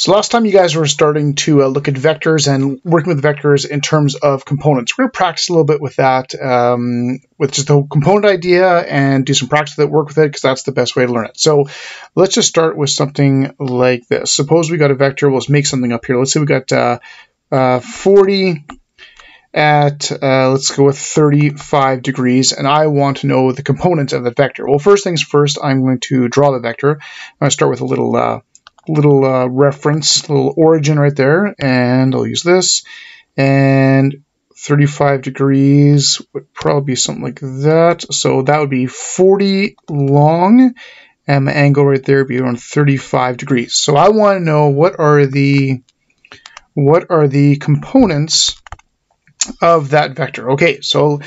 So last time you guys were starting to look at vectors and working with vectors in terms of components. We're going to practice a little bit with that, with just the whole component idea and do some practice that work with it because that's the best way to learn it. So let's just start with something like this. Suppose we got a vector. We'll just make something up here. Let's say we got 40 at, let's go with 35 degrees, and I want to know the components of the vector. Well, first things first, I'm going to draw the vector. I'm going to start with a little reference, little origin right there, and I'll use this. And 35 degrees would probably be something like that. So that would be 40 long, and my angle right there would be around 35 degrees. So I want to know what are the components of that vector. Okay, so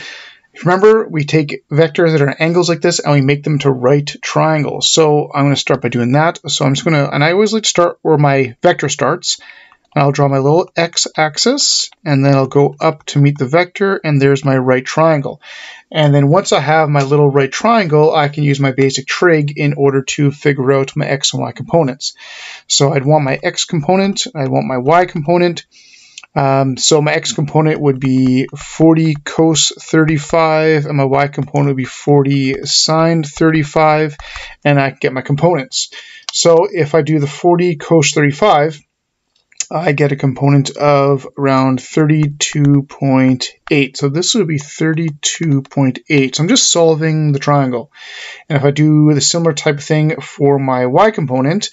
remember, we take vectors that are at angles like this and we make them to right triangles. So I'm going to start by doing that. So I'm just going to, and I always like to start where my vector starts. I'll draw my little x-axis, and then I'll go up to meet the vector, and there's my right triangle. And then once I have my little right triangle, I can use my basic trig in order to figure out my x and y components. So I'd want my x component, I'd want my y component. So my x component would be 40 cos 35, and my y component would be 40 sine 35, and I get my components. So if I do the 40 cos 35, I get a component of around 32.8. So this would be 32.8. So I'm just solving the triangle. And if I do the similar type of thing for my y component,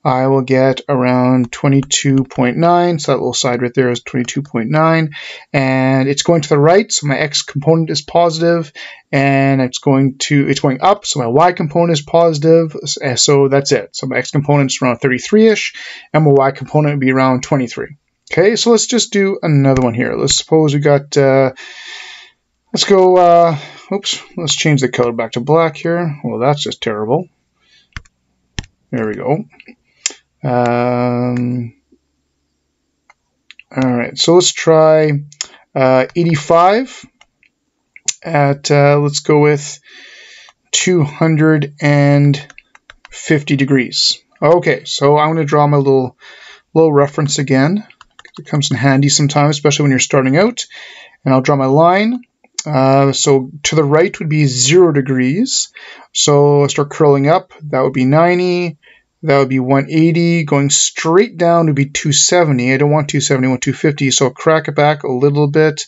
I will get around 22.9. So that little side right there is 22.9. And it's going to the right, so my x component is positive, and it's going up, so my y component is positive. So that's it. So my x component is around 33-ish, and my y component would be around 23. Okay, so let's just do another one here. Let's suppose we got, let's go, let's change the color back to black here. Well, that's just terrible. There we go. All right, so let's try 85 at, let's go with 250 degrees. Okay, so I'm going to draw my little reference again. It comes in handy sometimes, especially when you're starting out. And I'll draw my line. So to the right would be 0 degrees. So I'll start curling up. That would be 90. That would be 180. Going straight down would be 270. I don't want 270, I want 250. So I'll crack it back a little bit.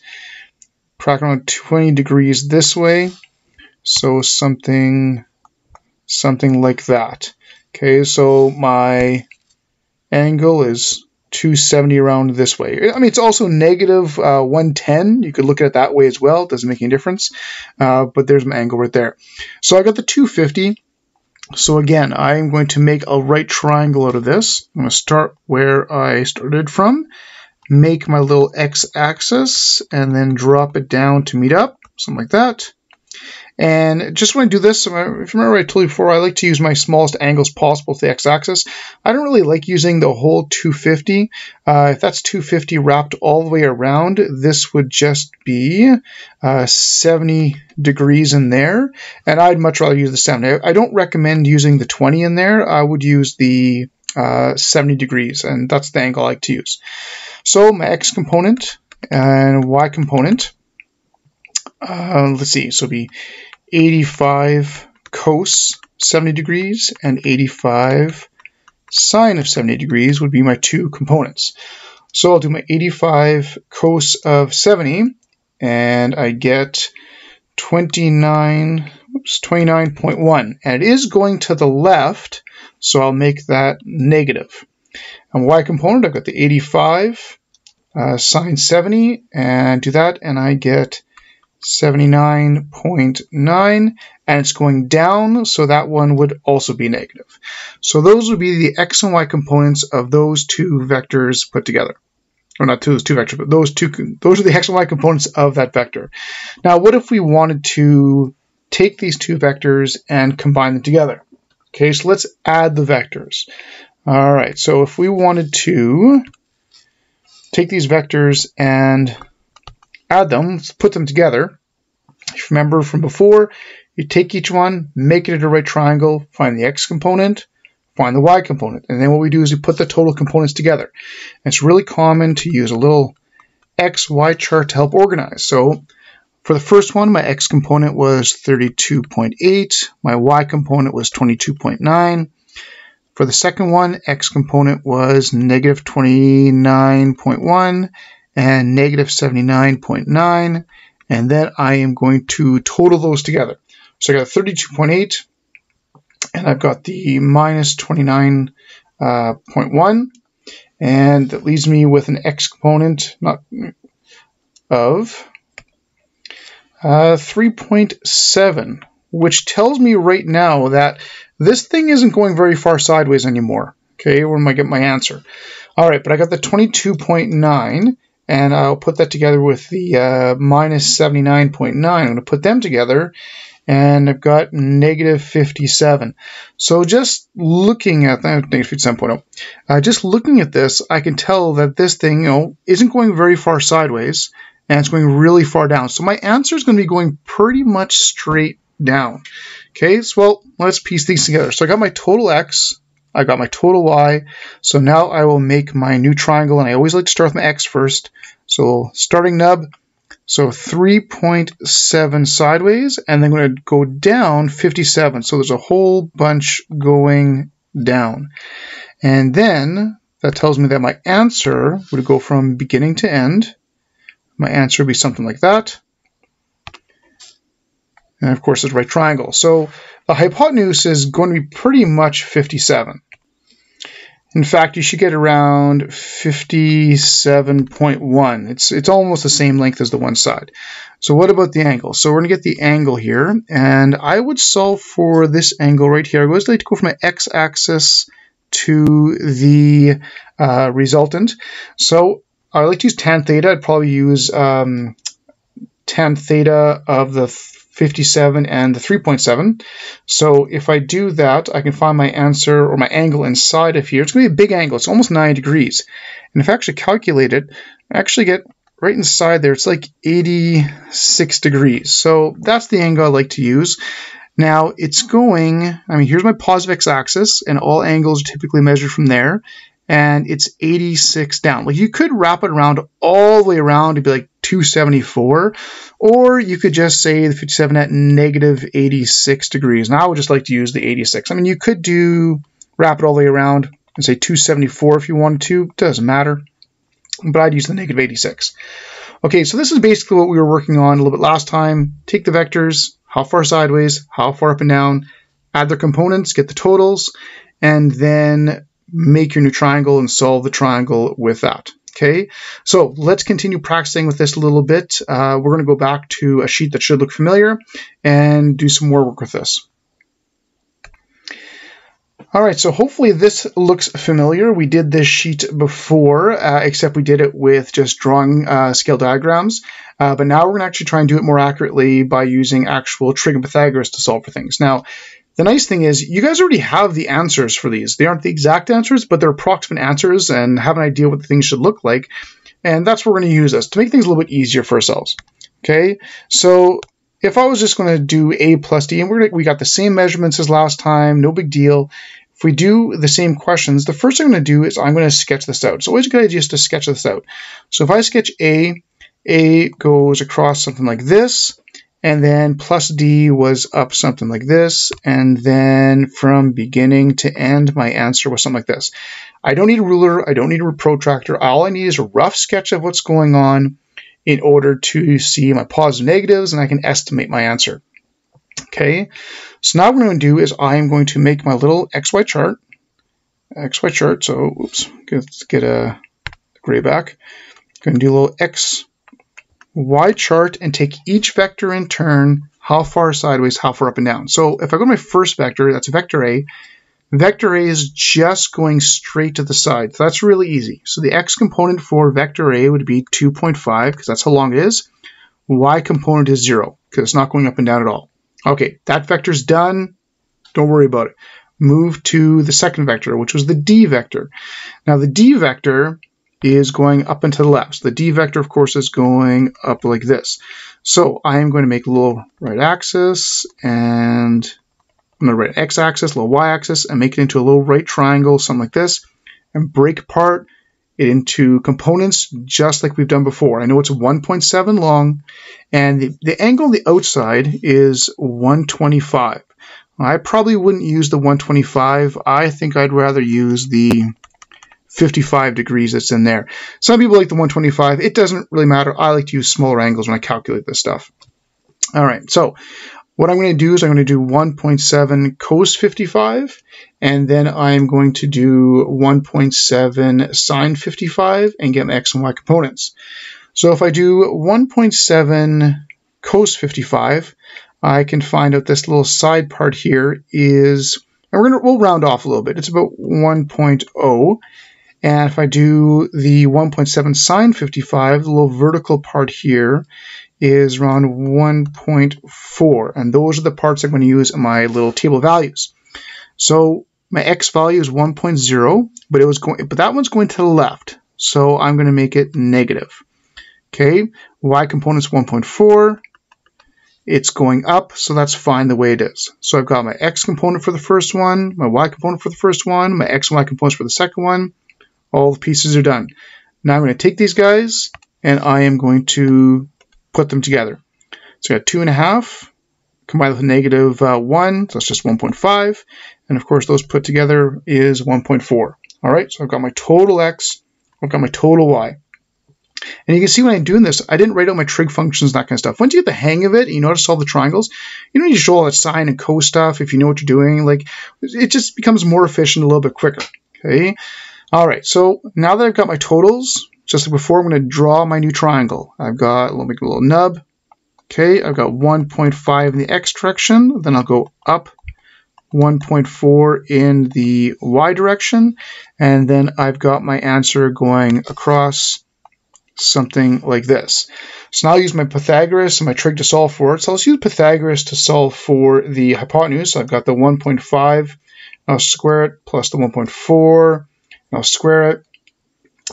Crack around 20 degrees this way. So something like that. Okay, so my angle is 270 around this way. I mean, it's also negative 110. You could look at it that way as well. It doesn't make any difference. But there's my angle right there. So I got the 250. So again, I'm going to make a right triangle out of this. I'm going to start where I started from, make my little x-axis, and then drop it down to meet up, something like that. And just when I do this, if you remember I told you before, I like to use my smallest angles possible with the x-axis. I don't really like using the whole 250. If that's 250 wrapped all the way around, this would just be 70 degrees in there. And I'd much rather use the 70. I don't recommend using the 20 in there. I would use the 70 degrees, and that's the angle I like to use. So my x component and y component, let's see, so it'll be 85 cos 70 degrees and 85 sine of 70 degrees would be my two components. So I'll do my 85 cos of 70, and I get 29.1, and it is going to the left, so I'll make that negative. And y component, I've got the 85 sine 70, and do that, and I get 79.9, and it's going down, so that one would also be negative. So those would be the x and y components of those two vectors put together. Or not those two vectors, but those are the x and y components of that vector. Now, what if we wanted to take these two vectors and combine them together? Okay, so let's add the vectors. All right, so if we wanted to take these vectors and add them, let's put them together. If you remember from before, you take each one, make it a right triangle, find the x component, find the y component. And then what we do is we put the total components together. And it's really common to use a little XY chart to help organize. So for the first one, my x component was 32.8, my y component was 22.9. For the second one, x component was negative 29.1 and negative 79.9. And then I am going to total those together. So I got 32.8 and I've got the minus 29.1. And that leaves me with an x component of 3.7, which tells me right now that this thing isn't going very far sideways anymore. Okay, where am I getting my answer? All right, but I got the 22.9, and I'll put that together with the minus 79.9. I'm going to put them together, and I've got negative 57. So just looking at that, negative 57.0, just looking at this, I can tell that this thing, isn't going very far sideways, and it's going really far down. So my answer is going to be going pretty much straight down. Okay, so well, let's piece these together. So I got my total x, I got my total y. So now I will make my new triangle, and I always like to start with my x first. So starting nub, so 3.7 sideways, and then I'm going to go down 57. So there's a whole bunch going down. And then that tells me that my answer would go from beginning to end. My answer would be something like that. And of course, it's right triangle. So the hypotenuse is going to be pretty much 57. In fact, you should get around 57.1. It's almost the same length as the one side. So what about the angle? So we're going to get the angle here. And I would solve for this angle right here. I always like to go from my x-axis to the resultant. So I like to use tan theta. I'd probably use tan theta of the 57 and the 3.7. So if I do that, I can find my answer or my angle inside of here. It's going to be a big angle. It's almost 90 degrees. And if I actually calculate it, I actually get right inside there. It's like 86 degrees. So that's the angle I like to use. Now it's going, here's my positive x-axis, and all angles are typically measured from there. And it's 86 down. Like, you could wrap it around all the way around to be like 274, or you could just say the 57 at negative 86 degrees. Now I would just like to use the 86. You could wrap it all the way around and say 274 if you wanted to. Doesn't matter, but I'd use the negative 86. Okay, so this is basically what we were working on a little bit last time. Take the vectors, how far sideways, how far up and down, add their components, get the totals, and then make your new triangle and solve the triangle with that. Okay, so let's continue practicing with this a little bit. We're going to go back to a sheet that should look familiar and do some more work with this. All right, so hopefully this looks familiar. We did this sheet before, except we did it with just drawing scale diagrams. But now we're going to actually try and do it more accurately by using actual trig and Pythagoras to solve for things. Now, the nice thing is you guys already have the answers for these. They aren't the exact answers, but they're approximate answers and have an idea what the things should look like. And that's what we're going to use this to make things a little bit easier for ourselves. Okay, so if I was just going to do a plus d, and we got the same measurements as last time, no big deal. If we do the same questions, the first thing I'm going to do is I'm going to sketch this out. It's always a good idea just to sketch this out. So if I sketch A goes across something like this. And then plus D was up something like this. And then from beginning to end, my answer was something like this. I don't need a ruler. I don't need a protractor. All I need is a rough sketch of what's going on in order to see my positives and negatives, and I can estimate my answer. Okay, so now what I'm going to do is I'm going to make my little XY chart. So, oops, let's get a gray back. I'm going to do a little Y chart and take each vector in turn, how far sideways, how far up and down. So if I go to my first vector, that's vector A. Vector A is just going straight to the side. So that's really easy. So the x component for vector A would be 2.5 because that's how long it is. Y component is 0 because it's not going up and down at all. Okay, that vector's done. Don't worry about it. Move to the second vector, which was the D vector. Now the D vector is going up and to the left. So the D vector, of course, is going up like this. So I am going to make a little right axis and I'm going to write an x-axis, a little y-axis, and make it into a little right triangle, something like this, and break apart it into components just like we've done before. I know it's 1.7 long, and the angle on the outside is 125. I probably wouldn't use the 125. I think I'd rather use the 55 degrees that's in there. Some people like the 125. It doesn't really matter. I like to use smaller angles when I calculate this stuff. All right, so what I'm going to do is I'm going to do 1.7 cos 55, and then I'm going to do 1.7 sine 55 and get my x and y components. So if I do 1.7 cos 55, I can find out this little side part here is, and we'll round off a little bit. It's about 1.0. And if I do the 1.7 sine 55, the little vertical part here is around 1.4, and those are the parts I'm going to use in my little table of values. So my x value is 1.0, but that one's going to the left, so I'm going to make it negative. Okay, y component's 1.4. It's going up, so that's fine the way it is. So I've got my x component for the first one, my y component for the first one, my x and y components for the second one. All the pieces are done. Now I'm going to take these guys, and I am going to put them together. So I got 2.5 combined with negative 1, so that's just 1.5. And of course, those put together is 1.4. All right, so I've got my total x, I've got my total y. And you can see when I'm doing this, I didn't write out my trig functions, that kind of stuff. Once you get the hang of it, and you know how to solve the triangles, you don't need to show all that sine and cos stuff if you know what you're doing. Like, it just becomes more efficient a little bit quicker. Okay. All right, so now that I've got my totals, just like before, I'm going to draw my new triangle. I've got, let me make a little nub. Okay, I've got 1.5 in the x direction. Then I'll go up 1.4 in the y direction. And then I've got my answer going across something like this. So now I'll use my Pythagoras and my trig to solve for it. So let's use Pythagoras to solve for the hypotenuse. So I've got the 1.5. I'll square it plus the 1.4. I'll square it,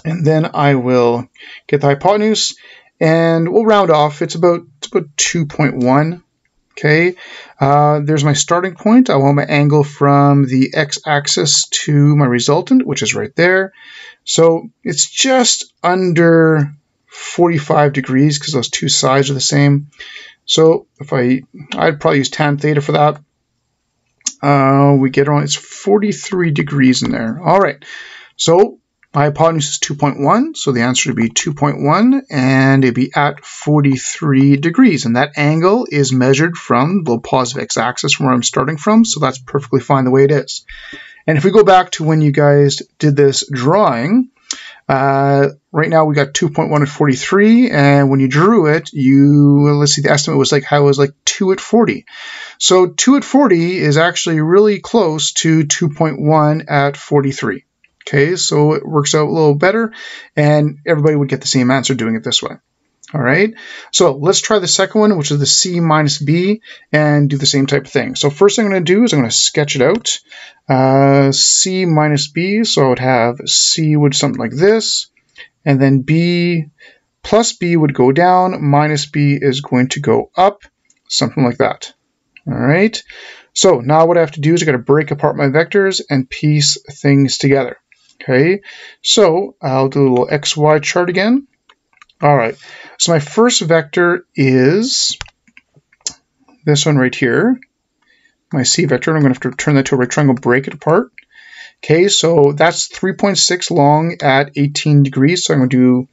and then I will get the hypotenuse, and we'll round off. It's about 2.1. Okay, there's my starting point. I want my angle from the x-axis to my resultant, which is right there. So it's just under 45 degrees because those two sides are the same. So if I'd probably use tan theta for that. We get around, it's 43 degrees in there. All right. So my hypotenuse is 2.1, so the answer would be 2.1, and it'd be at 43 degrees. And that angle is measured from the positive x-axis from where I'm starting from, so that's perfectly fine the way it is. And if we go back to when you guys did this drawing, right now we got 2.1 at 43, and when you drew it, let's see, the estimate was like how it was like 2 at 40. So 2 at 40 is actually really close to 2.1 at 43. Okay, so it works out a little better, and everybody would get the same answer doing it this way. All right, so let's try the second one, which is the c minus b, and do the same type of thing. So first thing I'm going to do is I'm going to sketch it out. C minus b, so I would have c would something like this, and then b plus b would go down, minus b is going to go up, something like that. All right, so now what I have to do is I got to break apart my vectors and piece things together. Okay, so I'll do a little XY chart again. All right, so my first vector is this one right here, my C vector. I'm going to have to turn that to a right triangle, break it apart. Okay, so that's 3.6 long at 18 degrees. So I'm going to do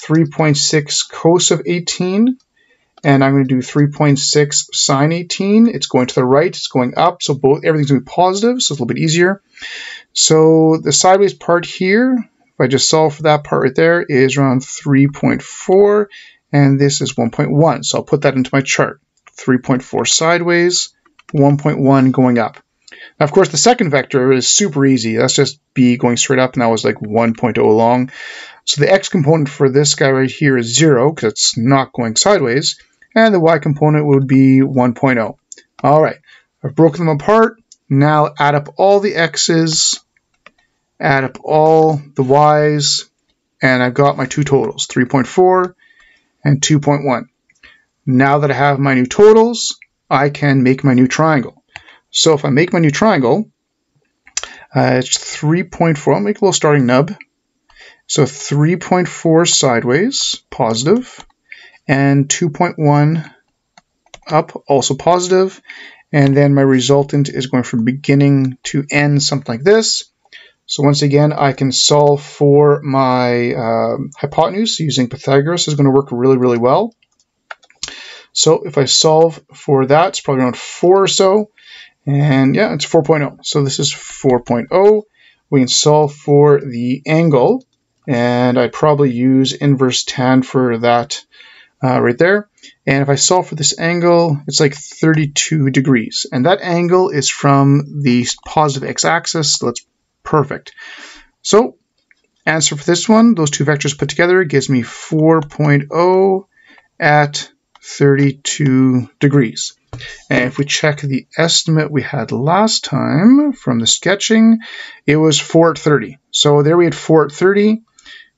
3.6 cos of 18, and I'm going to do 3.6 sine 18. It's going to the right, it's going up, so everything's going to be positive, so it's a little bit easier. So the sideways part here, if I just solve for that part right there, is around 3.4, and this is 1.1. So I'll put that into my chart. 3.4 sideways, 1.1 going up. Now, of course, the second vector is super easy. That's just b going straight up, and that was like 1.0 long. So the x component for this guy right here is 0, because it's not going sideways, and the y component would be 1.0. All right, I've broken them apart. Now add up all the x's, add up all the y's, and I've got my two totals, 3.4 and 2.1. Now that I have my new totals, I can make my new triangle. So if I make my new triangle, it's 3.4. I'll make a little starting nub. So 3.4 sideways, positive, and 2.1 up, also positive. And then my resultant is going from beginning to end, something like this. So once again, I can solve for my hypotenuse using Pythagoras. Is going to work really, really well. So if I solve for that, it's probably around 4 or so. And yeah, it's 4.0. So this is 4.0. We can solve for the angle. And I'd probably use inverse tan for that right there. And if I solve for this angle, it's like 32 degrees. And that angle is from the positive x-axis, so that's perfect. So answer for this one, those two vectors put together gives me 4.0 at 32 degrees. And if we check the estimate we had last time from the sketching, it was 4 at 30. So there we had 4 at 30.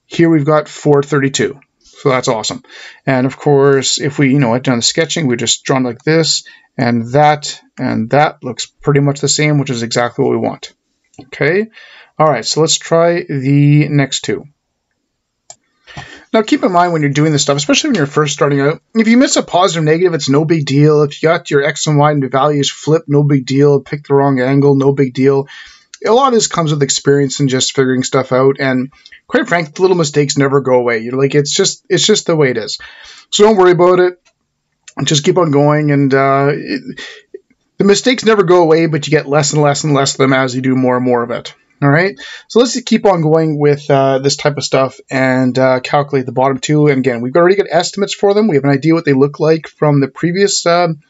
Here we've got 4 at 32. So that's awesome. And of course, if we, had done the sketching, we just drawn like this, and that looks pretty much the same, which is exactly what we want. Okay. All right. So let's try the next two. Now, keep in mind when you're doing this stuff, especially when you're first starting out, if you miss a positive or negative, it's no big deal. If you got your x and y and the values flipped, no big deal. Pick the wrong angle, no big deal. A lot of this comes with experience and just figuring stuff out. And quite frankly, the little mistakes never go away. You're like, it's just the way it is. So don't worry about it. Just keep on going. And the mistakes never go away, but you get less and less and less of them as you do more and more of it. All right. So let's keep on going with this type of stuff and calculate the bottom two. And again, we've already got estimates for them. We have an idea what they look like from the previous time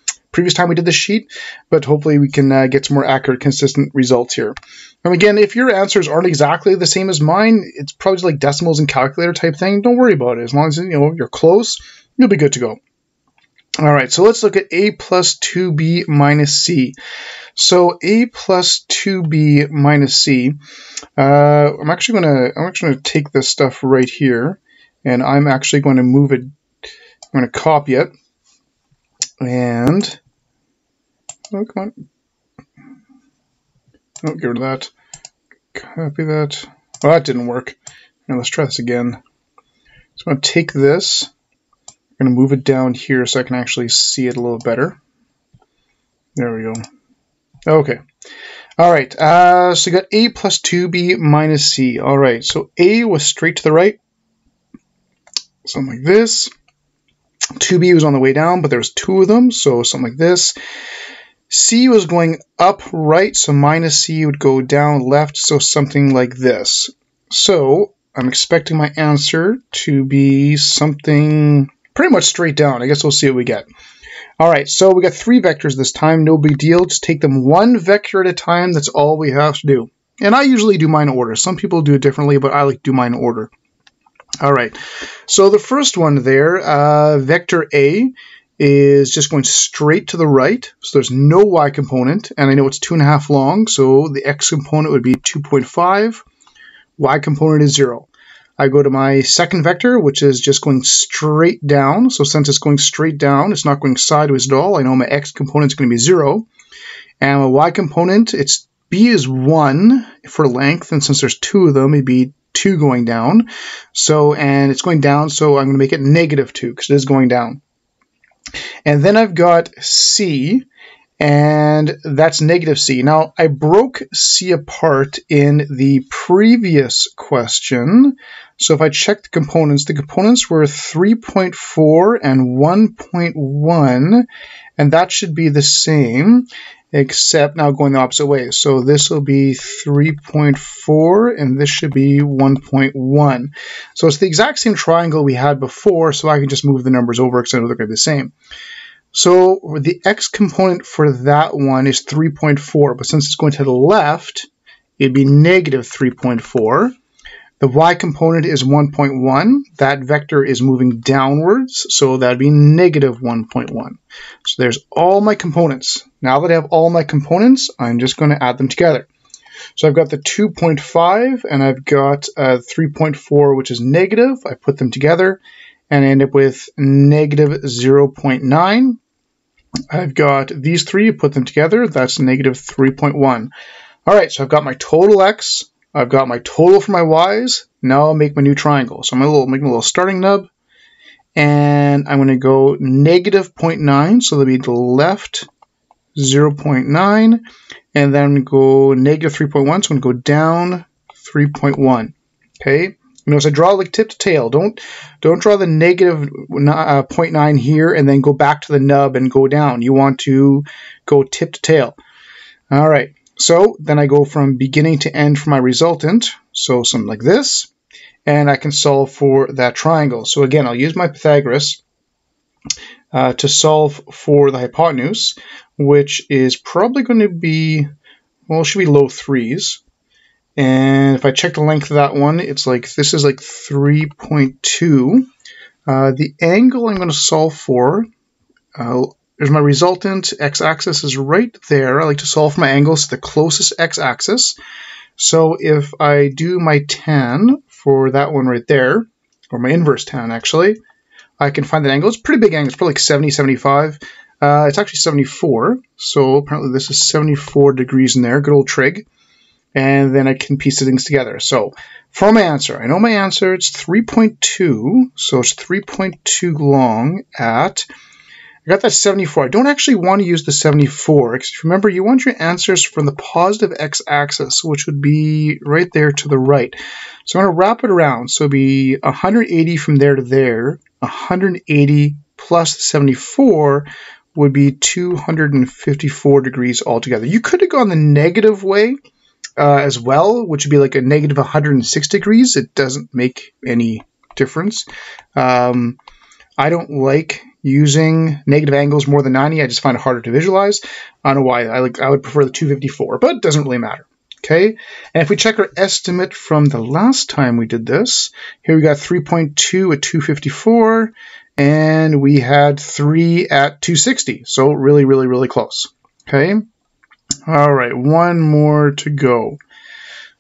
we did this sheet, but hopefully we can get some more accurate, consistent results here. And again, if your answers aren't exactly the same as mine, it's probably just like decimals and calculator type thing. Don't worry about it. As long as you're close, you'll be good to go. All right, so let's look at a plus 2b minus c. So a plus 2b minus c. I'm actually gonna take this stuff right here, and I'm actually going to move it. I'm going to copy it, and oh, come on. Oh, get rid of that. Copy that. Oh, that didn't work. Now let's try this again. So I'm going to take this. I'm going to move it down here so I can actually see it a little better. There we go. Okay. All right. So you got a plus 2b minus c. All right. So a was straight to the right. Something like this. 2b was on the way down, but there was two of them. So something like this. C was going up right, so minus C would go down left, so something like this. So I'm expecting my answer to be something pretty much straight down. I guess we'll see what we get. All right, so we got three vectors this time. No big deal. Just take them one vector at a time. That's all we have to do. And I usually do mine in order. Some people do it differently, but I like to do mine in order. All right, so the first one there, vector A, is just going straight to the right, so there's no y component, and I know it's 2.5 long, so the x component would be 2.5, y component is 0. I go to my second vector, which is just going straight down, so since it's going straight down, it's not going sideways at all. I know my x component is going to be 0, and my y component, b is 1 for length, and since there's two of them, it'd be 2 going down, and it's going down, so I'm going to make it -2, because it is going down. And then I've got C, and that's -C. Now, I broke C apart in the previous question. So if I check the components were 3.4 and 1.1, and that should be the same, except now going the opposite way. So this will be 3.4, and this should be 1.1. So it's the exact same triangle we had before, so I can just move the numbers over because I know they're going to be the same. So the x component for that one is 3.4, but since it's going to the left, it'd be -3.4. The y component is 1.1. That vector is moving downwards, so that'd be -1.1. So there's all my components. Now that I have all my components, I'm just going to add them together. So I've got the 2.5, and I've got 3.4, which is negative. I put them together, and I end up with -0.9. I've got these three, put them together, that's negative 3.1. All right, so I've got my total x, I've got my total for my y's. Now I'll make my new triangle. So I'm making a little starting nub, and I'm going to go negative 0.9, so that'll be to the left 0.9, and then go negative 3.1, so I'm going to go down 3.1. Okay. Notice I draw like tip to tail. Don't draw the negative 0.9 here and then go back to the nub and go down. You want to go tip to tail. All right. So then I go from beginning to end for my resultant. So something like this. And I can solve for that triangle. So again, I'll use my Pythagoras to solve for the hypotenuse, which is probably going to be, well, it should be low 3s. And if I check the length of that one, it's like, this is like 3.2. The angle I'm going to solve for, there's my resultant, x-axis is right there. I like to solve for my angles to the closest x-axis. So if I do my tan for that one right there, or my inverse tan actually, I can find that angle. It's a pretty big angle, it's probably like 70, 75. It's actually 74, so apparently this is 74 degrees in there, good old trig. And then I can piece the things together. So for my answer, I know my answer, it's 3.2. So it's 3.2 long at, I got that 74. I don't actually want to use the 74, because remember, you want your answers from the positive x-axis, which would be right there to the right. So I'm going to wrap it around. So it'll be 180 from there to there. 180 plus 74 would be 254 degrees altogether. You could have gone the negative way as well, which would be like a negative 106 degrees. It doesn't make any difference. I don't like using negative angles more than 90. I just find it harder to visualize. I don't know why. I would prefer the 254, but it doesn't really matter. Okay, and if we check our estimate from the last time we did this, here we got 3.2 at 254, and we had 3 at 260. So really, really, really close. Okay. All right, one more to go.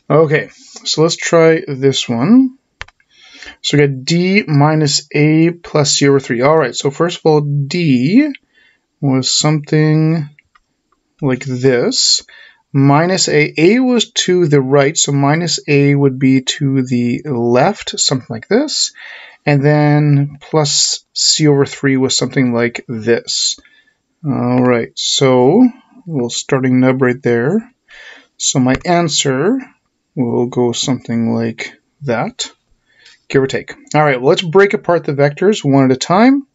Okay, so let's try this one. So we got d minus a plus c over 3. All right, so first of all, d was something like this. Minus a was to the right, so minus a would be to the left, something like this. And then plus c over 3 was something like this. All right, so a little starting nub right there. So my answer will go something like that, give or take. All right, well, let's break apart the vectors one at a time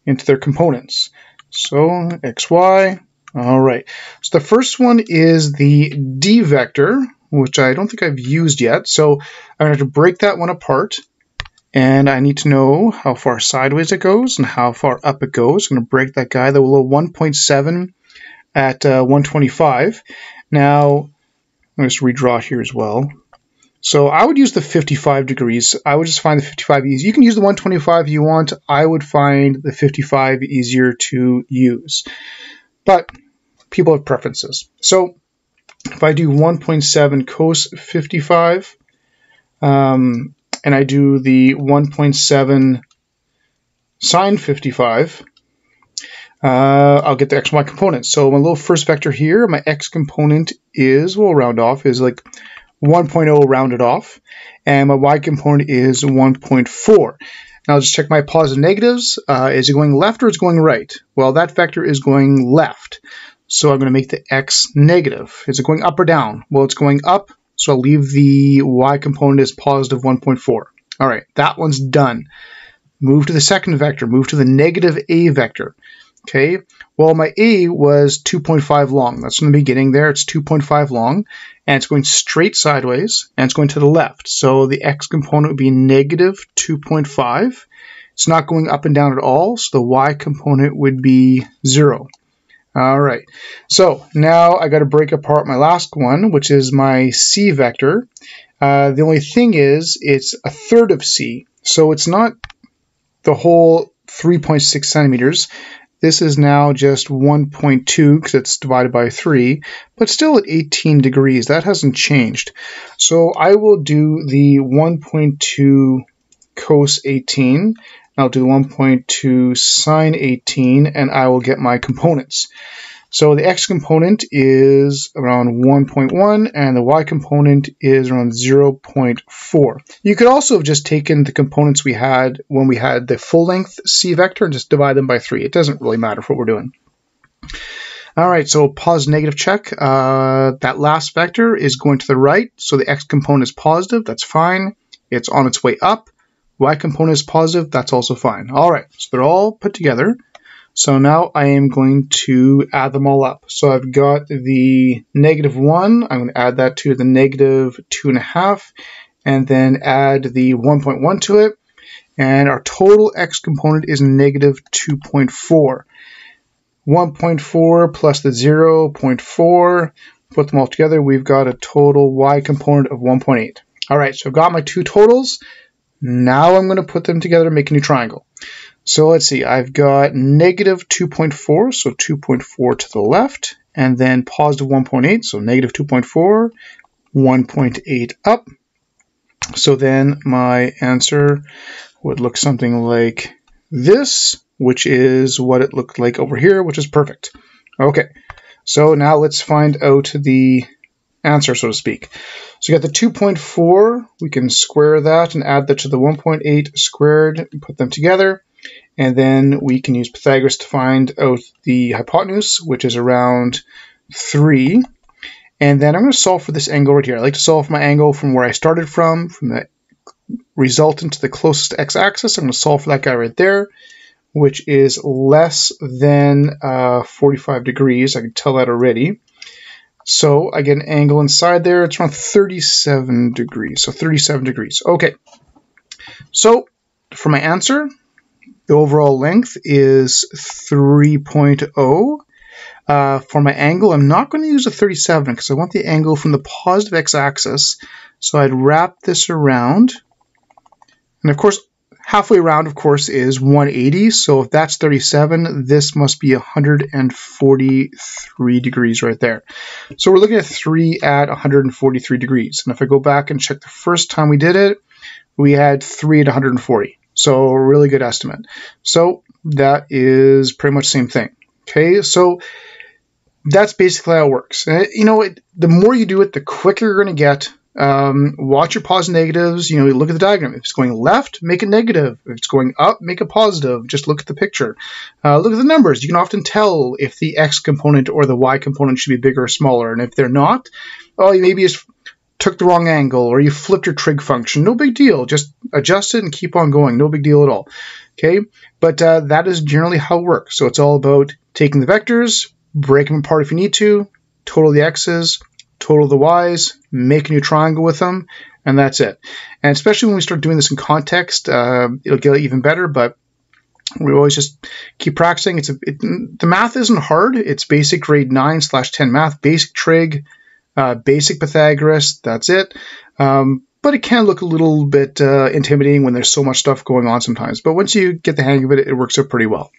into their components. So x, y. All right, so the first one is the d vector, which I don't think I've used yet. So I'm going to have to break that one apart. And I need to know how far sideways it goes and how far up it goes. I'm going to break that guy, the little 1.7 at 125. Now, I'll just redraw here as well. So I would use the 55 degrees. I would just find the 55 easy. You can use the 125 if you want. I would find the 55 easier to use. But people have preferences. So if I do 1.7 cos 55, and I do the 1.7 sine 55, I'll get the x, y components. So my little first vector here, my x component is, we'll round off, is like 1.0 rounded off. And my y component is 1.4. Now I'll just check my positive negatives. Is it going left or is it going right? Well, that vector is going left. So I'm going to make the x negative. Is it going up or down? Well, it's going up. So I'll leave the y component as positive 1.4. All right, that one's done. Move to the second vector. Move to the negative a vector. Okay, well, my a was 2.5 long. That's from the beginning there. It's 2.5 long, and it's going straight sideways, and it's going to the left. So the x component would be negative 2.5. It's not going up and down at all, so the y component would be 0. All right, so now I got to break apart my last one, which is my c vector. The only thing is it's a third of c, so it's not the whole 3.6 centimeters. This is now just 1.2 because it's divided by 3, but still at 18 degrees. That hasn't changed. So I will do the 1.2 cos 18. I'll do 1.2 sine 18, and I will get my components. So the x component is around 1.1, and the y component is around 0.4. You could also have just taken the components we had when we had the full-length c vector and just divide them by 3. It doesn't really matter what we're doing. All right, so positive, negative check. That last vector is going to the right, so the x component is positive. That's fine. It's on its way up. Y component is positive. That's also fine. All right, so they're all put together. So now I am going to add them all up. So I've got the -1. I'm going to add that to the -2.5, and then add the 1.1 to it. And our total x component is -2.4. 1.4 plus the 0.4, put them all together, we've got a total y component of 1.8. All right, so I've got my two totals. Now I'm going to put them together and make a new triangle. So let's see, I've got -2.4, so 2.4 to the left, and then positive 1.8, so -2.4, 1.8 up. So then my answer would look something like this, which is what it looked like over here, which is perfect. Okay, so now let's find out the answer, so to speak. So you got the 2.4, we can square that and add that to the 1.8 squared, put them together, and then we can use Pythagoras to find out the hypotenuse, which is around 3. And then I'm going to solve for this angle right here. I like to solve for my angle from where I started from the resultant to the closest x-axis. I'm going to solve for that guy right there, which is less than 45 degrees. I can tell that already. So I get an angle inside there. It's around 37 degrees. So 37 degrees. Okay. So for my answer, the overall length is 3.0. For my angle, I'm not going to use a 37 because I want the angle from the positive x-axis. So I'd wrap this around. And of course, halfway around, of course, is 180. So if that's 37, this must be 143 degrees right there. So we're looking at 3 at 143 degrees. And if I go back and check the first time we did it, we had 3 at 140. So a really good estimate. So that is pretty much the same thing. Okay, so that's basically how it works. You know, the more you do it, the quicker you're going to get. Watch your positives and negatives. You know, look at the diagram. If it's going left, make it negative. If it's going up, make it positive. Just look at the picture. Look at the numbers. You can often tell if the x component or the y component should be bigger or smaller. And if they're not, oh, you maybe just took the wrong angle or you flipped your trig function. No big deal. Just adjust it and keep on going. No big deal at all. Okay, but that is generally how it works. So it's all about taking the vectors, break them apart if you need to, total the x's, total the y's, make a new triangle with them, and that's it. And especially when we start doing this in context, it'll get even better, but we always just keep practicing. The math isn't hard. It's basic grade 9/10 math, basic trig, basic Pythagoras, that's it. But it can look a little bit intimidating when there's so much stuff going on sometimes. But once you get the hang of it, it works out pretty well.